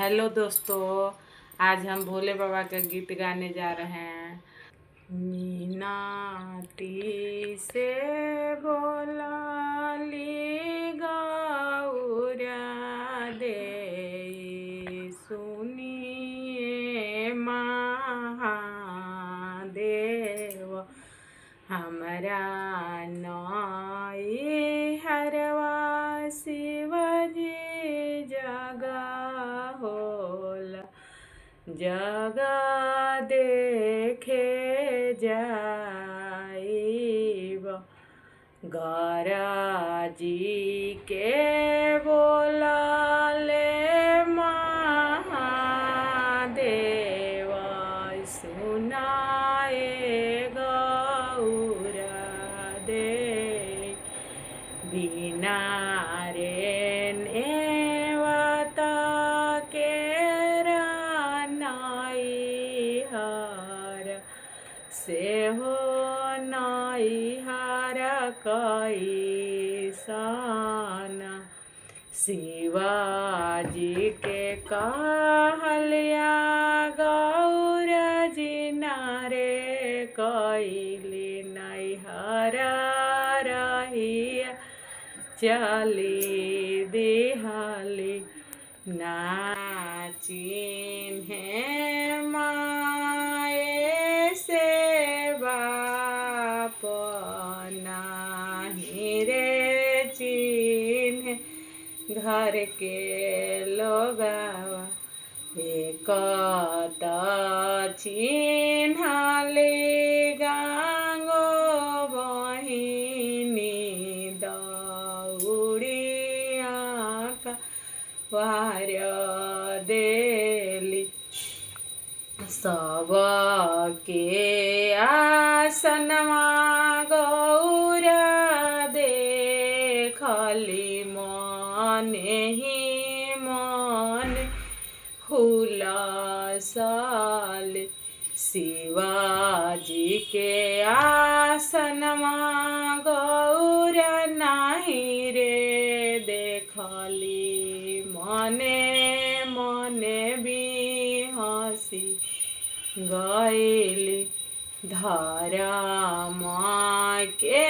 Hello दोस्तों, आज हम भोले बाबा का गीत गाने जा रहे हैं। मीनाटी से बोलाली गौरा दे, सुनिए महादेव। हमरा नई हरवा शिवजी जगह होला, जगह देखे जाइब। गराजी के बोलाले महादेव, सुनाए गौरा दे। बिना रे नेवता के नाई हर से हो, नाई हर कैसन। शिवाजी के कहलिया गौरा जी नारे कैली, नैहर रहिया चली दिहाली। नाचिन है माए से बाप, नाही रे चिन्ह घर के लोगावा। एक चिन्हली गांगो बहिनी, दौड़िया का वार देली। सबके आसनमा गौरा देखली, मने ही मन हुलासल। शिवाजी के आसनमा गौरा नहीं रे देखली, मने मने भी हंसी गईली। धर्म के